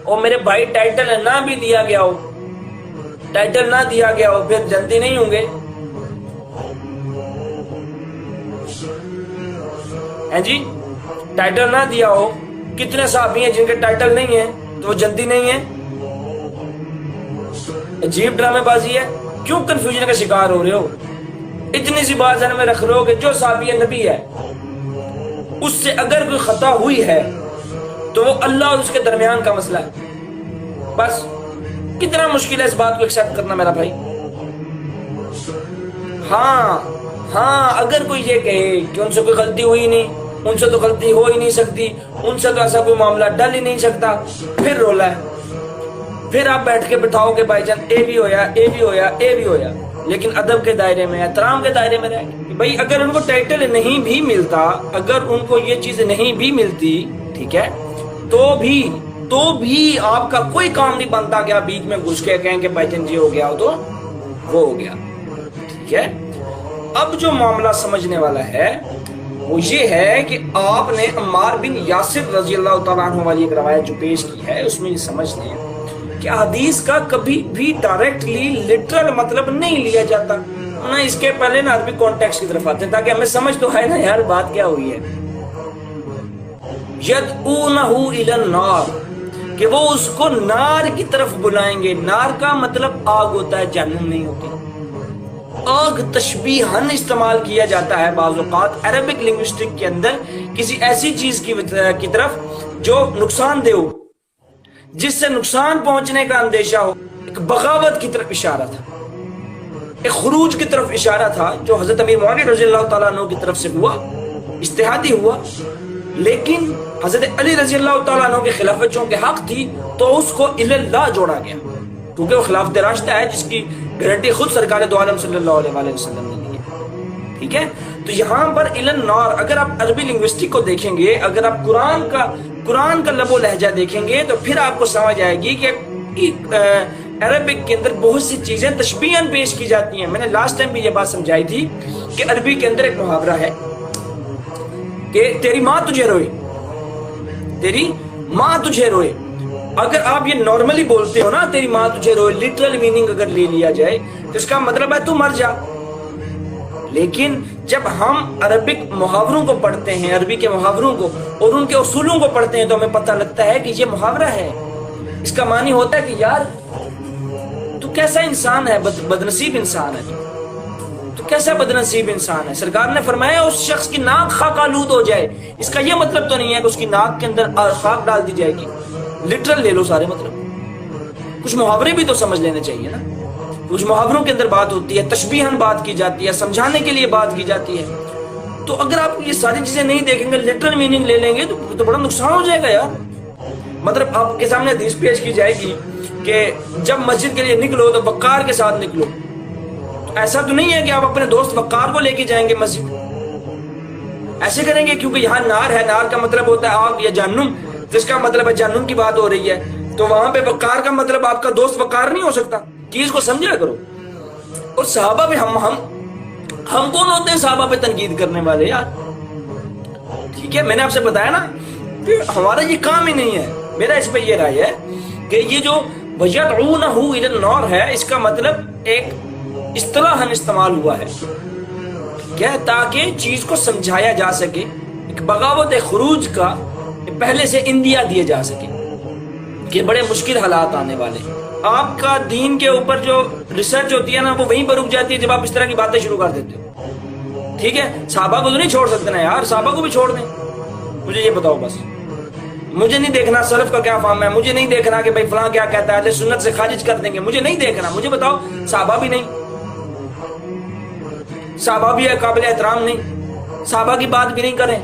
اور میرے بھائی ٹائٹل نہ بھی دیا گیا ہو، ٹائٹل نہ دیا گیا ہو، پھر جنتی نہیں ہوں گے؟ جی ٹائٹل نہ دیا ہو، کتنے صحابی ہیں جن کے ٹائٹل نہیں ہیں تو وہ جنتی نہیں ہیں؟ عجیب ڈرامے بازی ہے، کیوں کنفیوژن کا شکار ہو رہے ہو؟ اتنی سی بات ذہن میں رکھ رہے ہو کہ جو صحابی نبی ہے اس سے اگر کوئی خطا ہوئی ہے تو وہ اللہ اور اس کے درمیان کا مسئلہ ہے، بس۔ کتنا مشکل ہے اس بات کو ایکسپٹ کرنا میرا بھائی۔ ہاں اگر کوئی یہ کہے کہ ان سے کوئی غلطی ہوئی نہیں، ان سے تو غلطی ہو ہی نہیں سکتی، ان سے تو ایسا کوئی معاملہ ڈل ہی نہیں سکتا، پھر رولا ہے، پھر آپ بیٹھ کے بٹھاؤ کہ بھائی جان اے بھی ہویا، اے بھی ہویا، اے بھی ہویا، لیکن ادب کے دائرے میں، احترام کے دائرے میں رہ کہ بھائی اگر ان کو ٹائٹل نہیں بھی ملتا، اگر ان کو یہ چیز نہیں بھی ملتی، ٹھیک ہے، تو بھی آپ کا کوئی کام نہیں بنتا کہ آپ بیچ میں گھس کے کہیں کہ بھائی جان جی ہو گیا ہو تو وہ ہو گیا، ٹھیک ہے۔ اب جو معاملہ سمجھنے والا ہے وہ یہ ہے کہ آپ نے عمار بن یاسر رضی اللہ تعالیٰ عنہ والی ایک روایت جو پیش کی ہے اس میں یہ سمجھ لیں کہ حدیث کا کبھی بھی ڈائریکٹلی لٹرل مطلب نہیں لیا جاتا، نہ اس کے پہلے نہ عربی کانٹیکسٹ کی طرف آتے ہیں تاکہ ہمیں سمجھ تو ہے نا یار بات کیا ہوئی ہے۔ یدعونہ الی النار، کہ وہ اس کو نار کی طرف بلائیں گے۔ نار کا مطلب آگ ہوتا ہے، جہنم نہیں ہوتی۔ آگ تشبیہاً استعمال کیا جاتا ہے بعض اوقات عربک لنگوسٹک کے اندر کسی ایسی چیز کی طرف جو نقصان دہ ہو، جس سے نقصان پہنچنے کا اندیشہ ہو۔ ایک بغاوت کی طرف اشارہ تھا، ایک خروج کی طرف اشارہ تھا جو حضرت امیر معاویہ رضی اللہ تعالیٰ عنہ کی طرف سے ہوا، اجتہادی ہوا، لیکن حضرت علی رضی اللہ تعالیٰ عنہ کی خلافت چونکہ حق تھی تو اس کو الی اللہ جوڑا گیا، کیونکہ وہ خلافت راشدہ ہے جس کی گارنٹی خود سرکار دو عالم صلی اللہ علیہ وسلم نے دی ہے، ٹھیک ہے۔ تو یہاں پر الی النار اگر آپ عربی لنگوسٹک کو دیکھیں گے، اگر آپ قرآن کا لب و لہجہ دیکھیں گے تو پھر آپ کو سمجھ آئے گی کہ عربک کے اندر بہت سی چیزیں تشبیہاً پیش کی جاتی ہیں۔ میں نے لاسٹ ٹائم بھی یہ بات سمجھائی تھی کہ عربی کے اندر ایک محاورہ ہے کہ تیری ماں تجھے روئے، تیری ماں تجھے روئے۔ اگر آپ یہ نارملی بولتے ہو نا تیری ماں تجھے روئے، لٹرل میننگ اگر لے لیا جائے تو اس کا مطلب ہے تو مر جا۔ لیکن جب ہم عربک محاوروں کو پڑھتے ہیں، عربی کے محاوروں کو اور ان کے اصولوں کو پڑھتے ہیں تو ہمیں پتہ لگتا ہے کہ یہ محاورہ ہے۔ اس کا معنی ہوتا ہے کہ یار تو کیسا انسان ہے، بدنصیب انسان ہے، تو کیسا بدنصیب انسان ہے۔ سرکار نے فرمایا اس شخص کی ناک خاک آلود ہو جائے، اس کا یہ مطلب تو نہیں ہے کہ اس کی ناک کے اندر خاک ڈال دی جائے گی، لٹرل لے لو سارے مطلب۔ کچھ محاورے بھی تو سمجھ لینے چاہیے نا، کچھ محاوروں کے اندر بات ہوتی ہے، تشبیہاً بات کی جاتی ہے، سمجھانے کے لیے بات کی جاتی ہے۔ تو اگر آپ یہ ساری چیزیں نہیں دیکھیں گے، لٹرل میننگ لے لیں گے تو بڑا نقصان ہو جائے گا یار۔ مطلب آپ کے سامنے حدیث پیش کی جائے گی کہ جب مسجد کے لیے نکلو تو وقار کے ساتھ نکلو، تو ایسا تو نہیں ہے کہ آپ اپنے دوست وقار کو لے کے جائیں گے مسجد، ایسے کریں گے کیونکہ یہاں نار ہے، نار کا مطلب ہوتا ہے آگ یا جہنم، جس کا مطلب ہے جہنم کی بات ہو رہی ہے، تو وہاں پہ وقار کا مطلب آپ کا دوست وقار نہیں ہو سکتا۔ چیز کو سمجھا کرو۔ اور صحابہ بھی ہم کون ہوتے ہیں صحابہ پہ تنقید کرنے والے یار، ٹھیک ہے۔ میں نے آپ سے بتایا نا کہ ہمارا یہ کام ہی نہیں ہے۔ میرا اس پہ یہ رائے ہے کہ یہ جو وَيَدْعُونَهُ إِلَى النَّارِ ہے، اس کا مطلب ایک اصطلاحاً استعمال ہوا ہے، ٹھیک ہے، تاکہ چیز کو سمجھایا جا سکے، ایک بغاوت خروج کا پہلے سے اندیا دیے جا سکے کہ بڑے مشکل حالات آنے والے۔ آپ کا دین کے اوپر جو ریسرچ ہوتی ہے نا وہ وہیں پر رک جاتی ہے جب آپ اس طرح کی باتیں شروع کر دیتے ہو، ٹھیک ہے۔ صحابہ کو تو نہیں چھوڑ سکتے نا یار، صحابہ کو بھی چھوڑ دیں۔ مجھے یہ بتاؤ بس، مجھے نہیں دیکھنا سلف کا کیا فہم ہے، مجھے نہیں دیکھنا کہ بھائی فلاں کیا کہتا ہے، اہل سنت سے خارج کر دیں گے، مجھے نہیں دیکھنا۔ مجھے بتاؤ صحابہ بھی نہیں، صحابہ بھی قابل احترام نہیں، صحابہ کی بات بھی نہیں کریں،